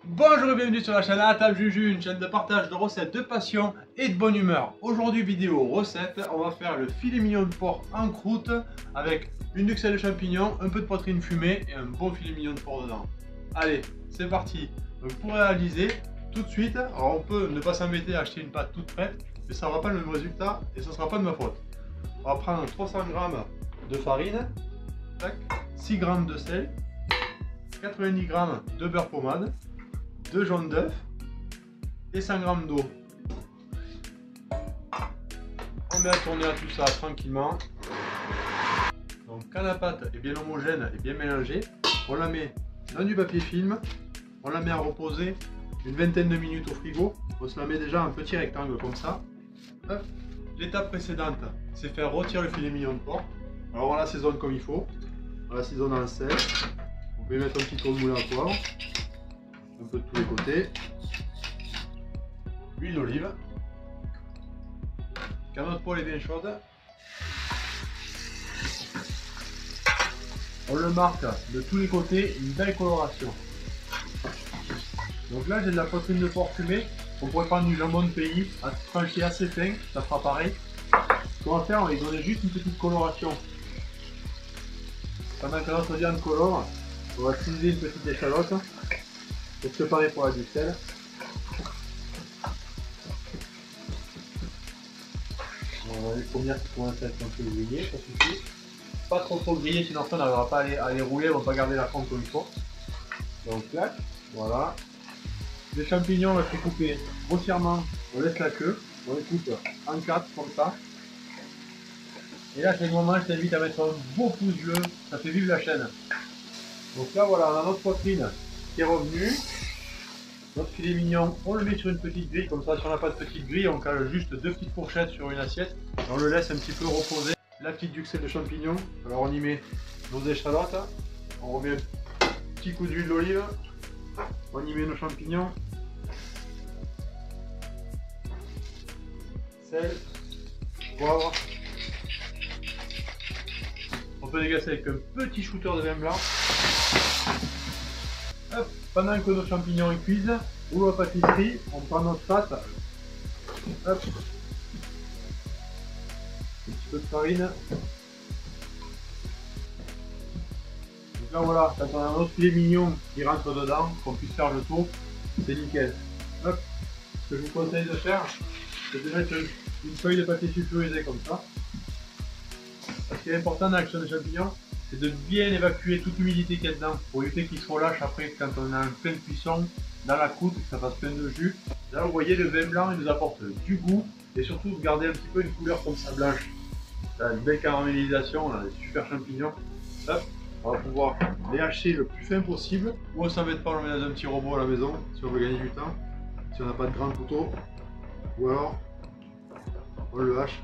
Bonjour et bienvenue sur la chaîne à table Juju, une chaîne de partage de recettes, de passion et de bonne humeur. Aujourd'hui vidéo recette, on va faire le filet mignon de porc en croûte avec une duxelle de champignons, un peu de poitrine fumée et un bon filet mignon de porc dedans. Allez, c'est parti. Donc pour réaliser, tout de suite, alors on peut ne pas s'embêter à acheter une pâte toute prête, mais ça n'aura pas le même résultat et ce ne sera pas de ma faute. On va prendre 300 g de farine, 6 g de sel, 90 g de beurre pommade, 2 jaunes d'œufs et 100 g d'eau. On met à tourner à tout ça tranquillement. Donc quand la pâte est bien homogène et bien mélangée, on la met dans du papier film, on la met à reposer une vingtaine de minutes au frigo. On se la met déjà en petit rectangle comme ça. L'étape précédente, c'est faire rôtir le filet mignon de porc. Alors on l'assaisonne comme il faut. On l'assaisonne en sel. On peut mettre un petit peu de moulin à poivre. Un peu de tous les côtés. L'huile d'olive. Quand notre poêle est bien chaude, on le marque de tous les côtés, une belle coloration. Donc là j'ai de la poitrine de porc fumée. On pourrait prendre du jambon de pays, tranché assez fin, ça fera pareil. Ce qu'on va faire, on va lui donner juste une petite coloration. Pendant que notre viande colore, on va utiliser une petite échalote pour se préparer pour la duxelle. On va les premières qui commencent à être un peu grillées, ça suffit. Pas trop grillées, sinon après on n'arrivera pas à les rouler, on va pas garder la forme comme il faut. Donc là, voilà. Les champignons, on va les couper grossièrement, on laisse la queue, on les coupe en 4 comme ça. Et là c'est le moment, je t'invite à mettre un beau pouce bleu, ça fait vivre la chaîne. Donc là voilà, on a notre poitrine qui est revenue. Notre filet mignon, on le met sur une petite grille, comme ça si on n'a pas de petite grille, on cale juste 2 petites fourchettes sur une assiette. Et on le laisse un petit peu reposer. La petite duxelle de champignons, alors on y met nos échalotes, on remet un petit coup d'huile d'olive, on y met nos champignons, sel, poivre. On peut dégager avec un petit shooter de vin blanc. Hop, pendant que nos champignons cuisent, ou la pâtisserie, on prend notre pâte. Hop. Un petit peu de farine. Donc là voilà, quand on a notre filet mignon qui rentre dedans, qu'on puisse faire le tour, c'est nickel. Hop. Ce que je vous conseille de faire, c'est de mettre une feuille de pâté sulfurisé comme ça. Ce qui est important dans l'action des champignons, c'est de bien évacuer toute l'humidité qu'il y a dedans pour éviter qu'ils se relâchent après quand on a un plein de cuisson dans la croûte, que ça fasse plein de jus. Là vous voyez le vin blanc il nous apporte du goût et surtout de garder un petit peu une couleur comme ça blanche. Ça a une belle caramélisation, on a des super champignons. Hop, on va pouvoir les hacher le plus fin possible. Ou on s'embête pas, on le met dans un petit robot à la maison si on veut gagner du temps. Si on n'a pas de grand couteau. Ou alors on le hache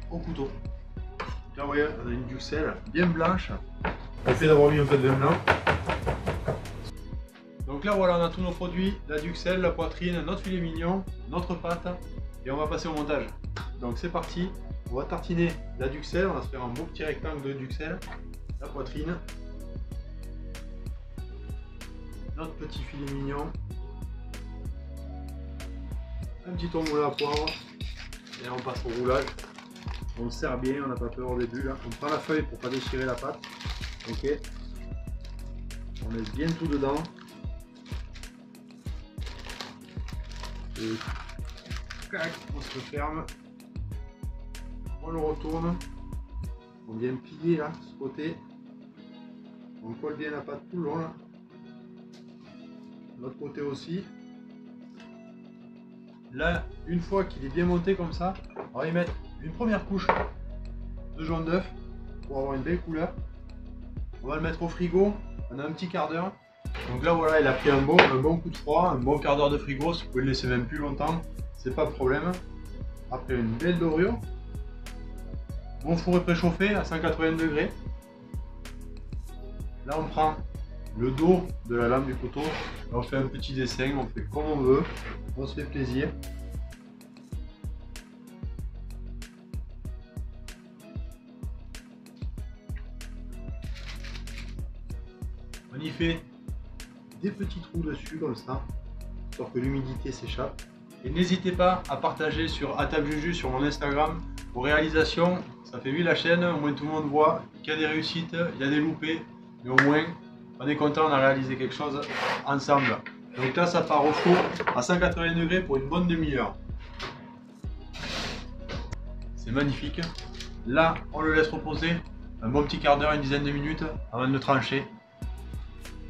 au couteau. Là vous voyez, on a une duxelle bien blanche. Le fait d'avoir mis un peu de vin blanc. Donc là voilà, on a tous nos produits, la duxelle, la poitrine, notre filet mignon, notre pâte. Et on va passer au montage. Donc c'est parti, on va tartiner la duxelle, on va se faire un beau petit rectangle de duxelle. La poitrine. Notre petit filet mignon. Un petit ton moulin à poivre. Et on passe au roulage. On serre bien, on n'a pas peur au début là. On prend la feuille pour pas déchirer la pâte. Ok. On met bien tout dedans. Et clac, on se referme. On le retourne. On vient plier là, ce côté. On colle bien la pâte tout le long là. L'autre côté aussi. Là, une fois qu'il est bien monté comme ça, on va y mettre une première couche de jaune d'œuf pour avoir une belle couleur. On va le mettre au frigo pendant un petit quart d'heure. Donc là voilà, il a pris un bon coup de froid, un bon quart d'heure de frigo. Si vous pouvez le laisser même plus longtemps, c'est pas de problème. Après une belle dorure. Mon four est préchauffé à 180 degrés. Là on prend le dos de la lame du couteau, on fait un petit dessin, on fait comme on veut, on se fait plaisir. On y fait des petits trous dessus comme ça, pour que l'humidité s'échappe. Et n'hésitez pas à partager sur @juju sur mon Instagram vos réalisations. Ça fait vivre la chaîne, au moins tout le monde voit qu'il y a des réussites, il y a des loupés, mais au moins on est content, on a réalisé quelque chose ensemble. Donc là ça part au four à 180 degrés pour une bonne demi-heure. C'est magnifique. Là on le laisse reposer un bon petit quart d'heure, une dizaine de minutes avant de le trancher.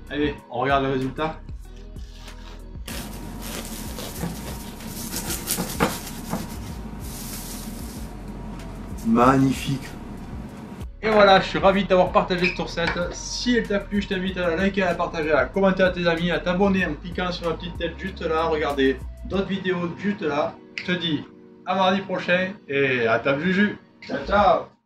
Allez, on regarde le résultat. Magnifique. Et voilà, je suis ravi de t'avoir partagé cette recette. Si elle t'a plu, je t'invite à la liker, à la partager, à la commenter à tes amis, à t'abonner en cliquant sur la petite tête juste là, regarder d'autres vidéos juste là. Je te dis à mardi prochain et à ta juju. Ciao ciao.